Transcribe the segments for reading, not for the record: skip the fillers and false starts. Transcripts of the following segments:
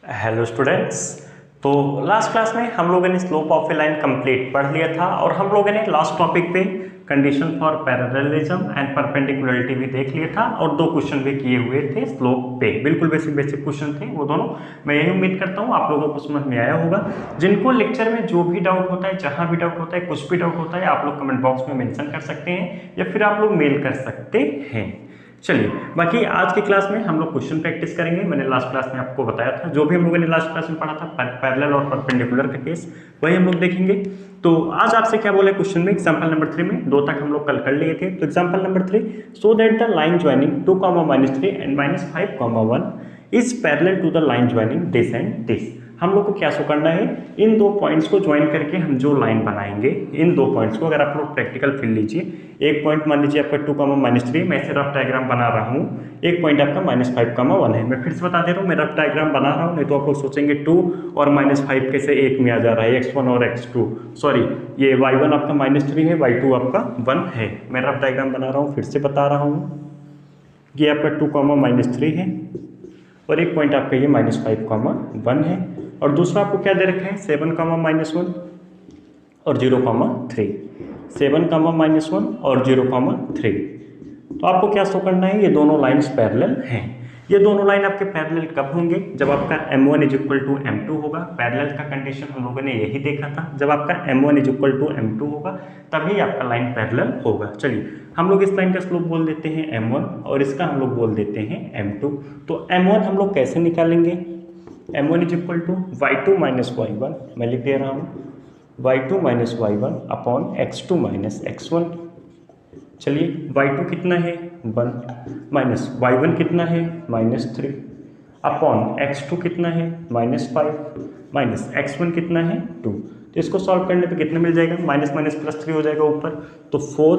Hello students. तो last class में हम लोगों ने slope of A line complete पढ़ लिया था और हम लोगों ने लास्ट टॉपिक पे condition for parallelism and perpendicularity भी देख लिया था और दो क्वेश्चन भी किए हुए थे स्लोप पे। बिल्कुल बेसिक क्वेश्चन थे वो दोनों। मैं यही उम्मीद करता हूँ आप लोगों को समझ में आया होगा। जिनको लेक्चर में जो भी डाउट होता है, जहाँ भी डाउट होता है, कुछ भी डाउट होता है, आप लोग कमेंट बॉक्स में मेंशन कर सकते हैं या फिर आप लोग मेल कर सकते हैं। चलिए, बाकी आज की क्लास में हम लोग क्वेश्चन प्रैक्टिस करेंगे। मैंने लास्ट क्लास में आपको बताया था, जो भी हम लोगों ने लास्ट क्लास में पढ़ा था पैरेलल और परपेंडिकुलर का केस, वही हम लोग देखेंगे। तो आज आपसे क्या बोला क्वेश्चन में, एग्जांपल नंबर 3 में, दो तक हम लोग कल कर लिए थे। तो example number 3, so that the line joining 2, -3 and -5, 1 is parallel to the line joining this and this. हम लोग को क्या शो करना है, इन दो पॉइंट्स को ज्वाइन करके हम जो लाइन बनाएंगे, इन दो पॉइंट्स को, अगर आप लोग प्रैक्टिकल फिल लीजिए, एक पॉइंट मान लीजिए आपका 2, -3, मैं इसे रफ डायग्राम बना रहा हूँ। एक पॉइंट आपका -5, 1 है। मैं फिर से बता दे रहा हूँ, मैं रफ डायग्राम बना रहा हूँ, नहीं तो आप लोग सोचेंगे 2 और -5 कैसे एक में आ जा रहा है, x1 और x2। सॉरी, ये y1 आपका -3 है, y2 आपका 1 है। मैं रफ डायग्राम बना रहा हूँ, फिर से बता रहा हूँ। ये आपका 2, -3 है और एक पॉइंट आपका ये -5, 1 है। और दूसरा आपको क्या दे रखा है, 7, -1 और 0, 3। 7, -1 और 0, 3। तो आपको क्या शो करना है, ये दोनों लाइन्स पैरेलल हैं। ये दोनों लाइन आपके पैरेलल कब होंगे, जब आपका M1 = M2 होगा। पैरेलल का कंडीशन हम लोगों ने यही देखा था, जब आपका M1 = M2 होगा तभी आपका लाइन पैरेलल होगा। चलिए, हम लोग इस लाइन का स्लोप बोल देते हैं M1 और इसका हम लोग बोल देते हैं M2। तो M1 हम लोग कैसे निकालेंगे, M1 = y2 - y1, मैं लिख दे रहा हूँ y2 - y1 upon x2 - x1। चलिए, y2 कितना है 1, माइनस y1 कितना है -3 अपॉन x2 कितना है -5 माइनस x1 कितना है 2। तो इसको सॉल्व करने पे कितना मिल जाएगा, माइनस माइनस प्लस 3 हो जाएगा ऊपर, तो 4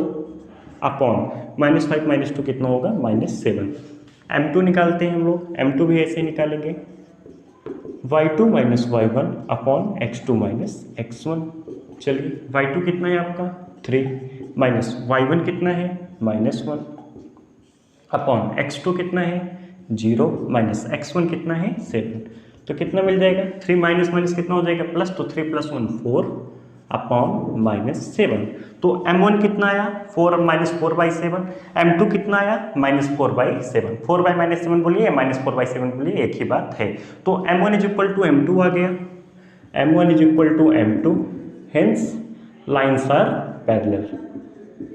अपॉन -5 - 2 कितना होगा -7। M2 निकालते हैं हम लोग, M2 भी ऐसे ही निकालेंगे, y2 - y1 upon x2 - x1। चलिए, y2 कितना है आपका 3 माइनस y1 कितना है -1 अपॉन x2 कितना है 0 माइनस x1 कितना है 7। तो कितना मिल जाएगा, 3 माइनस माइनस कितना हो जाएगा प्लस, तो 3 + 1 4 अपॉन -7। तो M1 कितना आया 4 -4/7, M2 कितना आया -4/7। 4/-7 बोलिए या -4/7 बोलिए, एक ही बात है। तो M1 = M2 आ गया, M1 = M2, hence lines are parallel.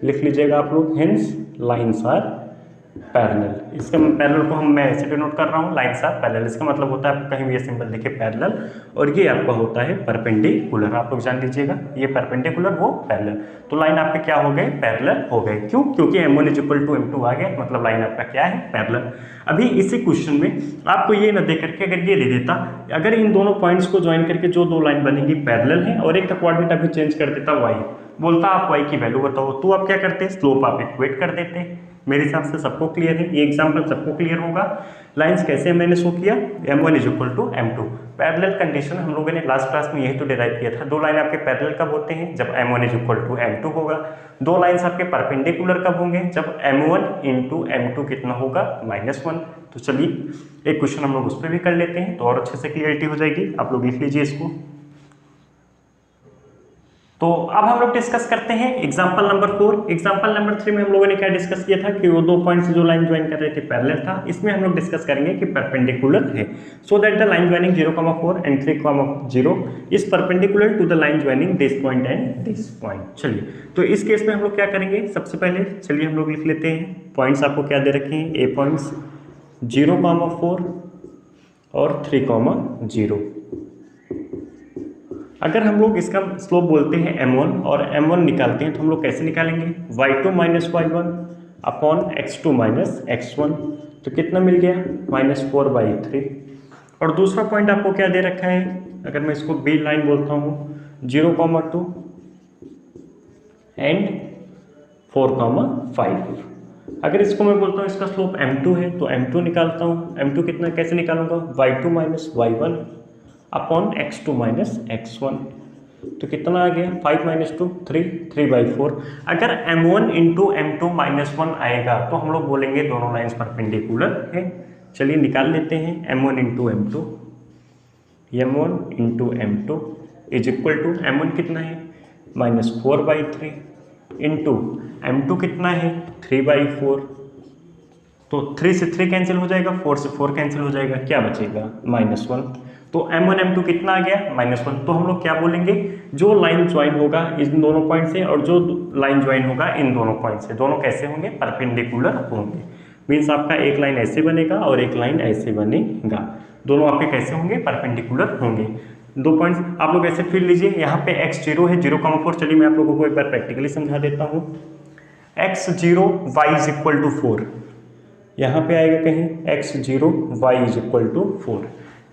लिख लीजिएगा आप लोग, हेंस लाइन्स आर पैरेलल। इसका पैरेलल को मैं ऐसे डिनोट कर रहा हूँ, लाइन्स आर पैरेलल। इसका मतलब होता है, आप कहीं भी ये सिंबल देखिए पैरेलल, और ये आपका होता है परपेंडिकुलर। आप लोग जान लीजिएगा, ये परपेंडिकुलर, वो पैरेलल। तो लाइन आपके क्या हो गए, पैरेलल हो गए। क्यों, क्योंकि M1 = M2 आ गया, मतलब लाइन आपका क्या है, पैरेलल। अभी इसी क्वेश्चन में आपको ये न दे करके अगर ये दे देता, अगर इन दोनों पॉइंट्स को ज्वाइन करके जो दो लाइन बनेगी पैरेलल है, और एक का कोऑर्डिनेट अभी चेंज कर देता y, बोलता आप y की वैल्यू बताओ, तो आप क्या करते, स्लोप आप इक्वेट कर देते। मेरे हिसाब से सबको क्लियर है, ये एग्जांपल सबको क्लियर होगा। लाइंस कैसे मैंने शो किया, M1 = M2। पैरेलल कंडीशन हम लोगों ने लास्ट क्लास में यही तो डिराइव किया था। दो लाइन आपके पैरेलल कब होते हैं, जब M1 = M2 होगा। दो लाइंस आपके परपेंडिकुलर कब होंगे, जब M1 × M2 कितना होगा -1। तो चलिए, एक क्वेश्चन हम लोग उस पर भी कर लेते हैं, तो और अच्छे से क्लियरिटी हो जाएगी। आप लोग लिख लीजिए इसको। तो अब हम लोग डिस्कस करते हैं एग्जांपल नंबर 4। एग्जांपल नंबर 3 में हम लोगों ने क्या डिस्कस किया था कि वो दो पॉइंट्स जो लाइन ज्वाइन कर रहे थे पैरेलल था। इसमें हम लोग डिस्कस करेंगे कि परपेंडिकुलर है। So that the line joining 0, 4 and 3, 0 is perpendicular to the line joining this point and this point. चलिए, तो इस केस में हम लोग क्या करेंगे, सबसे पहले चलिए हम लोग लिख लेते हैं पॉइंट्स। आपको क्या दे रखे हैं, ए पॉइंट्स 0, 4 और 3, 0। अगर हम लोग इसका स्लोप बोलते हैं M1 और M1 निकालते हैं, तो हम लोग कैसे निकालेंगे, y2 - y1 upon x2 - x1। तो कितना मिल गया, -4/3। और दूसरा पॉइंट आपको क्या दे रखा है, अगर मैं इसको B लाइन बोलता हूँ, 0, 2 एंड 4, 5। अगर इसको मैं बोलता हूँ इसका स्लोप M2 है, तो M2 निकालता हूँ। M2 कितना कैसे निकालूंगा, y2 - y1 upon x2 - x1। तो कितना आ गया, 5 - 2 3, 3/4। अगर M1 × M2 -1 आएगा तो हम लोग बोलेंगे दोनों लाइंस परपेंडिकुलर है। चलिए निकाल लेते हैं M1 × M2। m1 into m2 is equal to m1 कितना है -4/3 इंटू m2 कितना है 3/4। तो 3 से 3 कैंसिल हो जाएगा, 4 से 4 कैंसिल हो जाएगा, क्या बचेगा -1। तो m1 m2 कितना आ गया -1। तो हम लोग क्या बोलेंगे, जो लाइन ज्वाइन होगा इन दोनों पॉइंट से और जो लाइन ज्वाइन होगा इन दोनों पॉइंट से, दोनों कैसे होंगे, परपेंडिकुलर होंगे। मीन्स आपका एक लाइन ऐसे बनेगा और एक लाइन ऐसे बनेगा, दोनों आपके कैसे होंगे, परपेंडिकुलर होंगे। दो पॉइंट्स आप लोग ऐसे फिर लीजिए, यहाँ पे x0 है 0,4। चलिए मैं आप लोगों को एक बार प्रैक्टिकली समझा देता हूँ। x0 y is equal to 4, यहाँ पे आएगा कहीं x0 y is equal to 4,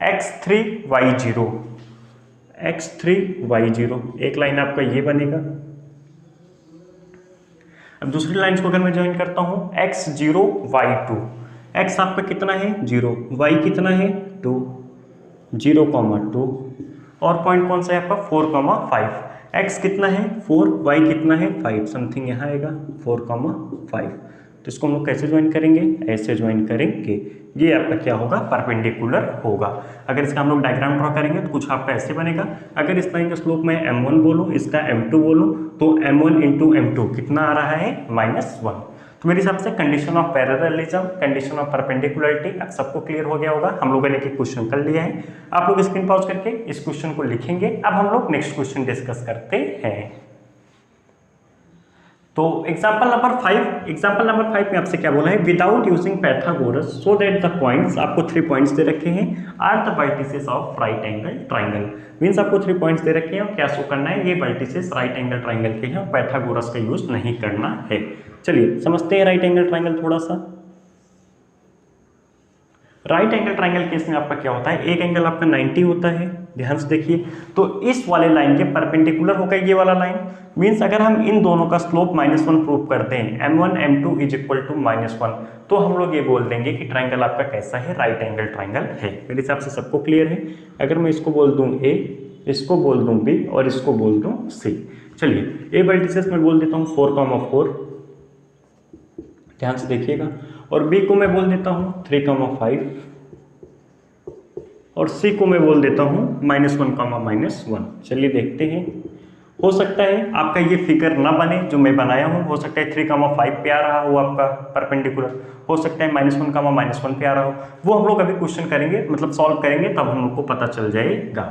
x3 y0, x3 y0, एक लाइन आपका ये बनेगा। अब दूसरी लाइन को अगर मैं ज्वाइन करता हूँ x0 y2, x आपका कितना है 0, y कितना है 2, 0,2 और पॉइंट कौन सा है आपका 4,5, x कितना है 4, y कितना है 5, समथिंग यहाँ आएगा 4,5। तो इसको हम लोग कैसे ज्वाइन करेंगे, ऐसे ज्वाइन करेंगे, ये आपका क्या होगा, परपेंडिकुलर होगा। अगर इसका हम लोग डायग्राम ड्रॉ करेंगे तो कुछ आपका ऐसे बनेगा। अगर इस लाइन का स्लोप मैं m1 बोलूँ, इसका m2 बोलूँ, तो m1 इंटू m2 कितना आ रहा है -1। तो मेरे हिसाब से condition of parallelism, condition of perpendicularity अब सबको क्लियर हो गया होगा। हम लोगों ने एक क्वेश्चन कर लिया है, आप लोग स्क्रीन पॉज करके इस क्वेश्चन को लिखेंगे। अब हम लोग नेक्स्ट क्वेश्चन डिस्कस करते हैं। तो एग्जाम्पल नंबर 5 में आपसे क्या बोला है, without using Pythagoras so that the points, आपको 3 पॉइंट्स दे रखे हैं, are the vertices of right angle triangle. Means आपको 3 पॉइंट्स दे रखे हैं और क्या शो करना है, ये वर्टिसेस राइट एंगल ट्राइंगल के हैं, पैथागोरस का यूज नहीं करना है। चलिए समझते हैं राइट एंगल ट्राइंगल थोड़ा सा। राइट एंगल ट्राइंगल केस में आपका क्या होता है, एक एंगल आपका 90 होता है, ध्यान से देखिए। तो इस वाले लाइन के परपेंडिकुलर होगा ये वाला लाइन। मीन्स अगर हम इन दोनों का स्लोप -1 प्रूव करते हैं, m1 m2 is equal to -1, तो हम लोग ये बोल देंगे कि ट्राइंगल आपका कैसा है, राइट एंगल ट्राइंगल है। मेरे हिसाब से सबको क्लियर है। अगर मैं इसको बोल दूं A, इसको बोल दूं B और इसको बोल दूं C। चलिए A वर्टिसेस में बोल देता हूँ 4,4, ध्यान से देखिएगा, और B को मैं बोल देता हूँ 3,5 और C को मैं बोल देता हूँ -1,-1। चलिए देखते हैं। हो सकता है आपका ये फिगर ना बने जो मैं बनाया हूँ, हो सकता है 3,5 पे आ रहा हो आपका परपेंडिकुलर, हो सकता है -1,-1 पे आ रहा हो। वो हम लोग अभी क्वेश्चन करेंगे, मतलब सॉल्व करेंगे, तब हम लोग को पता चल जाएगा।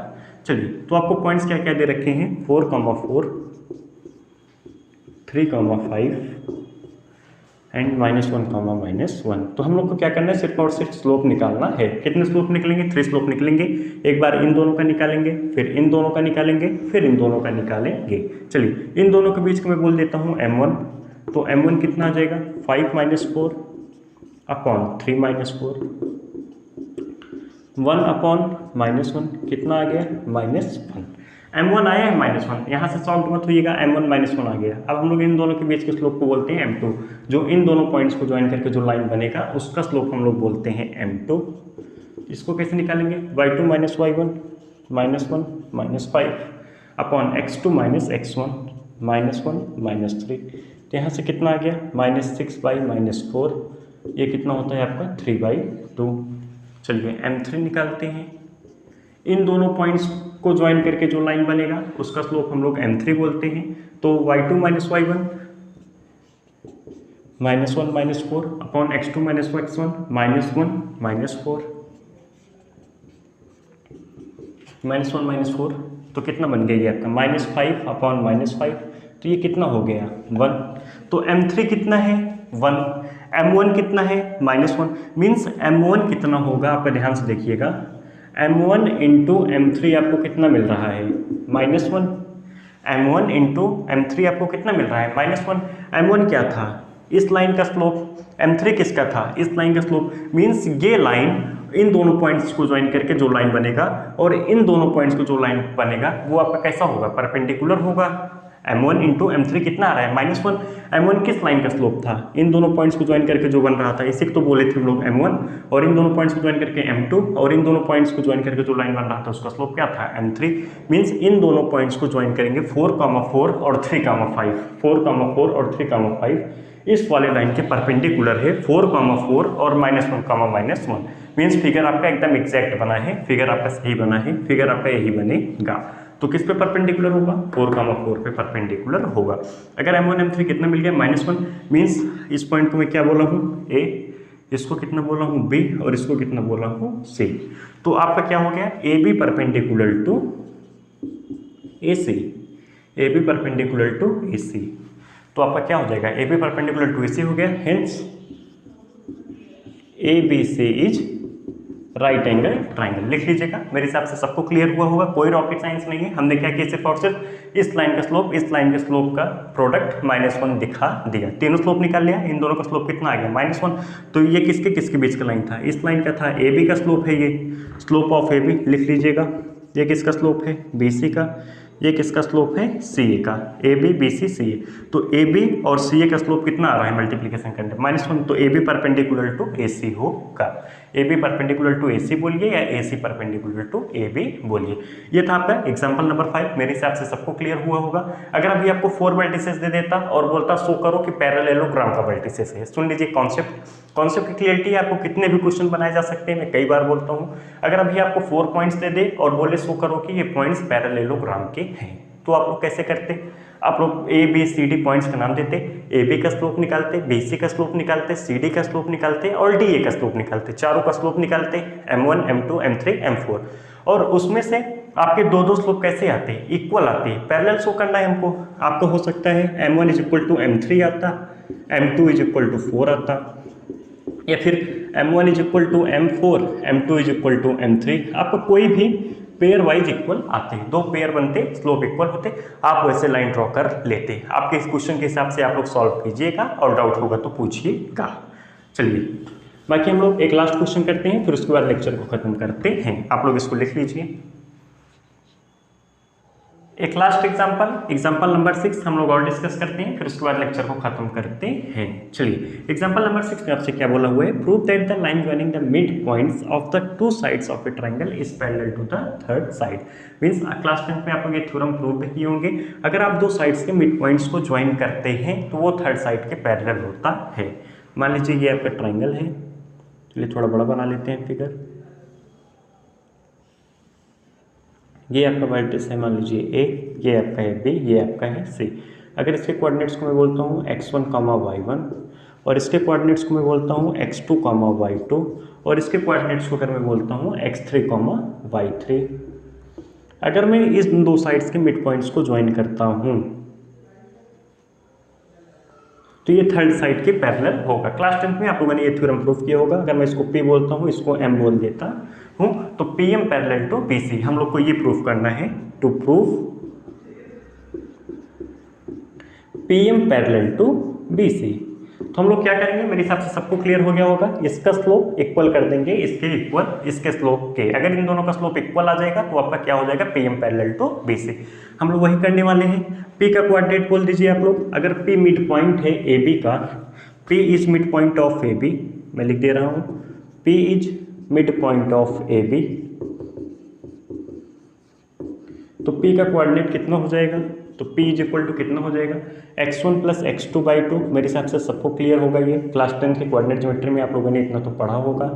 चलिए तो आपको पॉइंट्स क्या क्या दे रखे हैं, 4,4, 3,5 एंड -1,-1। तो हम लोग को क्या करना है, सिर्फ और सिर्फ स्लोप निकालना है। कितने स्लोप निकलेंगे, 3 स्लोप निकलेंगे। एक बार इन दोनों का निकालेंगे, फिर इन दोनों का निकालेंगे, फिर इन दोनों का निकालेंगे। चलिए इन दोनों के बीच का मैं बोल देता हूँ m1। तो m1 कितना आ जाएगा 5 - 4 अपॉन 3 - 4, 1 अपॉन -1 कितना आ गया -1। m1 आया है -1, यहाँ से सॉल्व मत होइएगा, m1 -1 आ गया। अब हम लोग इन दोनों के बीच के स्लोप को बोलते हैं m2। जो इन दोनों पॉइंट्स को ज्वाइन करके जो लाइन बनेगा उसका स्लोप हम लोग बोलते हैं m2। इसको कैसे निकालेंगे, y2 - y1 -1 -5 upon x2 - x1 -1 -3। तो यहाँ से कितना आ गया -6/-4, ये कितना होता है आपका 3/2। चलिए m3 निकालते हैं। इन दोनों पॉइंट्स को ज्वाइन करके जो लाइन बनेगा उसका स्लोप हम लोग m3 बोलते हैं। तो y2 - y1 -1 -4 upon x2 - x1 -1 -4 -1 तो कितना बन गया ये आपका -5 अपॉन -5। तो ये कितना हो गया 1। तो m3 कितना है 1, m1 कितना है -1। मीन्स m1 कितना होगा, आपका ध्यान से देखिएगा, m1 इंटू m3 आपको कितना मिल रहा है -1। m1 इंटू m3 आपको कितना मिल रहा है -1। m1 क्या था, इस लाइन का स्लोप, m3 किसका था, इस लाइन का स्लोप। मीन्स ये लाइन इन दोनों पॉइंट्स को ज्वाइन करके जो लाइन बनेगा और इन दोनों पॉइंट्स को जो लाइन बनेगा वो आपका कैसा होगा, परपेंडिकुलर होगा। m1 इंटू m3 कितना आ रहा है -1। m1 किस लाइन का स्लोप था, इन दोनों पॉइंट्स को ज्वाइन करके जो बन रहा था, इसी को तो बोले थे हम लोग m1, और इन दोनों पॉइंट्स को ज्वाइन करके m2, और इन दोनों पॉइंट्स को ज्वाइन करके जो लाइन बन रहा था उसका स्लोप क्या था m3। मीन्स इन दोनों पॉइंट्स को ज्वाइन करेंगे 4,4 और 3,5, 4,4 और 3,5 इस वाले लाइन के परपेंडिकुलर है 4,4 और -1,-1। मीन्स फिगर आपका एकदम एग्जैक्ट बना है, फिगर आपका सही बना है, फिगर आपका यही बनेगा। तो किस पे परपेंडिकुलर होगा? 4,4 पे परपेंडिकुलर होगा। अगर M1 M3 कितना मिल गया? -1, मीन्स इस पॉइंट को मैं क्या बोला हूँ? A, इसको कितना बोला हूँ? B, और इसको कितना बोला हूँ? C। तो आपका क्या हो गया? AB perpendicular to AC, AB perpendicular to AC। तो आपका क्या हो जाएगा? AB परपेंडिकुलर टू AC हो गया, hence ABC is right angle triangle. लिख लीजिएगा, मेरे हिसाब से सबको क्लियर हुआ होगा, कोई रॉकेट साइंस नहीं है। हमने क्या किया? सिर्फ और सिर्फ इस लाइन का स्लोप, इस लाइन के स्लोप का प्रोडक्ट -1 दिखा दिया। तीनों स्लोप निकाल लिया, इन दोनों का स्लोप कितना आ गया? -1। तो ये किसके किसके बीच का लाइन था? इस लाइन का था, AB का स्लोप है ये, स्लोप ऑफ AB लिख लीजिएगा। ये किसका स्लोप है? BC का। ये किसका स्लोप है? CA का। AB BC CA। तो AB और CA का स्लोप कितना आ रहा है मल्टीप्लिकेशन करने? -1। तो AB परपेंडिकुलर टू AC होगा। AB परपेंडिकुलर टू AC बोलिए या AC परपेंडिकुलर टू AB बोलिए। ये था आपका एग्जांपल नंबर 5। मेरे हिसाब से सबको क्लियर हुआ होगा। अगर अभी आपको 4 वर्टिसेस दे देता और बोलता शो करो कि पैरेललोग्राम का वर्टिसेस है, सुन लीजिए कॉन्सेप्ट की क्लियरिटी है। आपको कितने भी क्वेश्चन बनाए जा सकते हैं, मैं कई बार बोलता हूँ। अगर अभी आपको 4 पॉइंट्स दे दे और बोले शो करो कि ये पॉइंट्स पैरेललोग्राम के हैं, तो आप लोग कैसे करते? आप लोग ABCD पॉइंट्स का नाम देते, AB का स्लोप निकालते, BC का स्लोप निकालते, CD का स्लोप निकालते और DA का स्लोप निकालते, चारों का स्लोप निकालते, M1 M2 M3 M4। और उसमें से आपके दो स्लोप कैसे आते हैं? इक्वल आते हैं। पैरेलल शो करना है हमको। आपको हो सकता है M1 = M3 आता, M2 = 4 आता, या फिर M1 = M4, M2 = M3। आपको कोई भी पेयर वाइज इक्वल आते हैं, 2 पेयर बनते, स्लोप इक्वल होते, आप वैसे लाइन ड्रॉ कर लेते। आपके इस क्वेश्चन के हिसाब से आप लोग सॉल्व कीजिएगा और डाउट होगा तो पूछिएगा। चलिए बाकी हम लोग एक लास्ट क्वेश्चन करते हैं, फिर उसके बाद लेक्चर को खत्म करते हैं। आप लोग इसको लिख लीजिए। एक लास्ट एग्जाम्पल नंबर 6 हम लोग और डिस्कस करते हैं, फिर उसके बाद लेक्चर को खत्म करते हैं। चलिए एग्जाम्पल नंबर 6 में आपसे क्या बोला हुआ है? Prove that the line joining the mid points of the 2 sides of a triangle is parallel to the third side. Means class 10 में आप लोग ये थ्योरम प्रूव भी किए होंगे। अगर आप 2 साइड्स के मिड पॉइंट्स को ज्वाइन करते हैं तो वो थर्ड साइड के पैरेलल होता है। मान लीजिए ये आपका ट्राइंगल है, चलिए थोड़ा बड़ा बना लेते हैं फिगर। ये आपका वर्टिस है, मान लीजिए A, ये आपका है B, ये आपका है C। अगर इसके कोऑर्डिनेट्स को मैं बोलता हूँ x1, y1, और इसके कोऑर्डिनेट्स को मैं बोलता हूँ x2, y2, और इसके कोऑर्डिनेट्स को अगर मैं बोलता हूँ x3, y3। अगर मैं इस 2 साइड्स के मिड पॉइंट्स को ज्वाइन करता हूँ तो ये थर्ड साइड के पैरेलल होगा। क्लास 10 में आप लोगों ने ये थ्योरम प्रूव किया होगा। अगर मैं इसको P बोलता हूँ, इसको M बोल देता हूँ, तो PM पैरेलल टू BC हम लोग को ये प्रूव करना है। To prove PM parallel to BC, तो हम लोग क्या करेंगे? मेरे हिसाब से सबको क्लियर हो गया होगा। इसका स्लोप इक्वल कर देंगे इसके इक्वल इसके स्लोप के। अगर इन दोनों का स्लोप इक्वल आ जाएगा तो आपका क्या हो जाएगा? PM parallel to BC। हम लोग वही करने वाले हैं। P का कोऑर्डिनेट बोल दीजिए आप लोग। अगर P मिड पॉइंट है AB का, P is mid point of AB, मैं लिख दे रहा हूँ P is mid point of AB, तो P का कोऑर्डिनेट कितना हो जाएगा? तो P = कितना हो जाएगा? x1 + x2/2। मेरे हिसाब से सबको क्लियर होगा। ये क्लास 10 के कोऑर्डिनेट ज्योमेट्री में आप लोगों ने इतना तो पढ़ा होगा।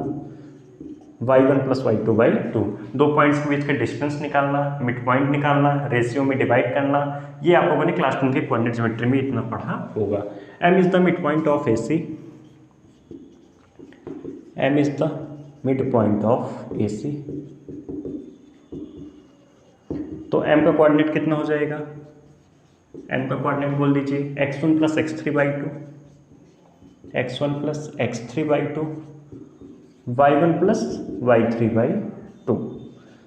y1 + y2/2, 2 पॉइंट्स के बीच का डिस्टेंस निकालना, मिड पॉइंट निकालना, रेशियो में डिवाइड करना, ये आप लोगों ने क्लास 10 के कोऑर्डिनेट ज्योमेट्री में इतना पढ़ा होगा। M is the mid point of AC, M is the mid point of AC। तो M का कोऑर्डिनेट कितना हो जाएगा? M का कोऑर्डिनेट बोल दीजिए x1 + x3/2, x1 + x3/2, y1 + y3/2।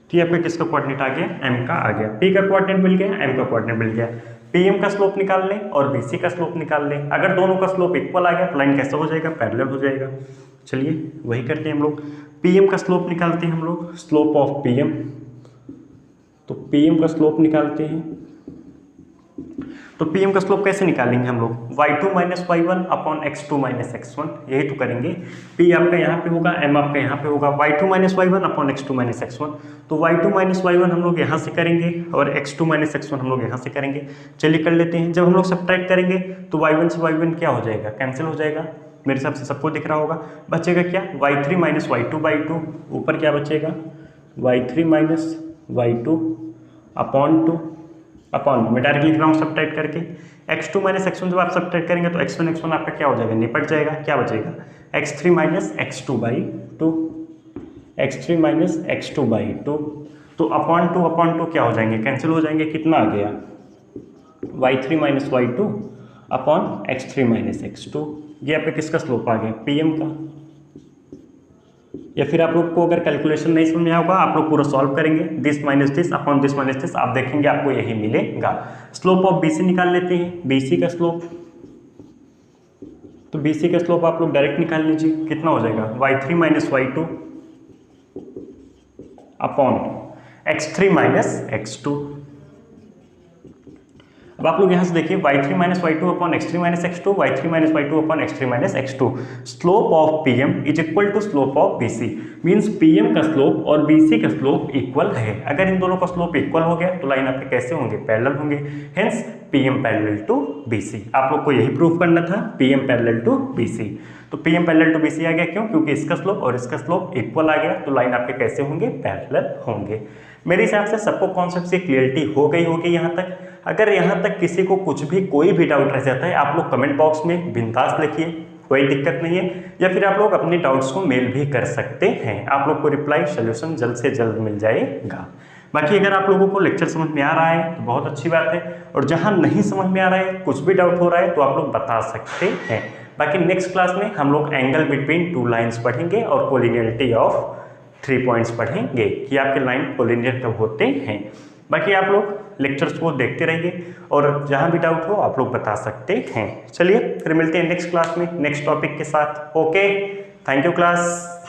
तो ये आपका किसका कोऑर्डिनेट आ गया? M का आ गया। P का कोऑर्डिनेट मिल गया, M का कोऑर्डिनेट मिल गया। PM का स्लोप निकाल लें और BC का स्लोप निकाल लें। अगर दोनों का स्लोप इक्वल आ गया तो लाइन कैसा हो जाएगा? पैरेलल हो जाएगा। चलिए वही करते हैं हम लोग। PM का स्लोप निकालते हैं हम लोग, स्लोप ऑफ PM। तो PM का स्लोप निकालते हैं, तो PM का स्लोप कैसे निकालेंगे हम लोग? y2 - y1 / x2 - x1, यही तो करेंगे। P आपका यहाँ पे होगा, M आपका यहाँ पे होगा, y2 - y1 / x2 - x1। तो y2 - y1 हम लोग यहाँ से करेंगे और x2 - x1 हम लोग यहाँ से करेंगे। चलिए कर लेते हैं। जब हम लोग सब्ट्रैक्ट करेंगे तो y1 से y1 क्या हो जाएगा? कैंसिल हो जाएगा। मेरे हिसाब से सबको दिख रहा होगा। बचेगा क्या, y3 माइनस y2/2, ऊपर क्या बचेगा y3 माइनस y2 अपॉन 2 मैं डायरेक्ट लिख रहा हूँ सबट्रैक्ट करके। x2 माइनस x1 जब आप सबट्रैक्ट करेंगे तो x1 आपका क्या हो जाएगा, निपट जाएगा। क्या बचेगा x3 minus x2/2, x3 minus x2/2, तो अपॉन टू क्या हो जाएंगे, कैंसिल हो जाएंगे। कितना आ गया y3 minus y2 upon x3 minus x2। ये आपका किसका स्लोप आ गया, पीएम का। या फिर आप लोग को अगर कैलकुलेशन नहीं समझ में आएगा, आप लोग पूरा सॉल्व करेंगे, this minus this upon this minus this, आप देखेंगे आपको यही मिलेगा। स्लोप ऑफ बीसी निकाल लेते हैं, बीसी का स्लोप। तो बीसी का स्लोप आप लोग डायरेक्ट निकाल लीजिए, कितना हो जाएगा y3 minus y2 upon x3 minus x2। अब आप लोग यहाँ से देखिए y3 minus y2 upon x3 minus x2, y3 minus y2 upon x3 minus x2। Slope of PM is equal to slope of BC, means PM का slope और BC का slope equal है। अगर इन दोनों का स्लोप इक्वल हो गया तो लाइन आपके कैसे होंगे, पैरेलल होंगे। Hence PM parallel to BC, आप लोग को यही प्रूफ करना था, पीएम पैरेलल टू बीसी। तो पीएम पैरेलल टू बीसी आ गया, क्यों, क्योंकि इसका स्लोप और इसका स्लोप इक्वल आ गया, तो लाइन आपके कैसे होंगे, पैरेलल होंगे। मेरे हिसाब से सबको कॉन्सेप्ट से क्लियरिटी हो गई होगी यहाँ तक। अगर यहाँ तक किसी को कुछ भी कोई भी डाउट रह जाता है, आप लोग कमेंट बॉक्स में बिंदास लिखिए, कोई दिक्कत नहीं है। या फिर आप लोग अपने डाउट्स को मेल भी कर सकते हैं, आप लोग को रिप्लाई सोल्यूशन जल्द से जल्द मिल जाएगा। बाकी अगर आप लोगों को लेक्चर समझ में आ रहा है तो बहुत अच्छी बात है, और जहाँ नहीं समझ में आ रहा है, कुछ भी डाउट हो रहा है, तो आप लोग बता सकते हैं। बाकी नेक्स्ट क्लास में हम लोग एंगल बिटवीन टू लाइन्स पढ़ेंगे और कोलिनियरिटी ऑफ 3 पॉइंट्स पढ़ेंगे कि आपके लाइन कोलिनियर कब होते हैं। बाकी आप लोग लेक्चर्स को देखते रहिए, और जहाँ भी डाउट हो आप लोग बता सकते हैं। चलिए फिर मिलते हैं नेक्स्ट क्लास में नेक्स्ट टॉपिक के साथ। Okay, thank you class.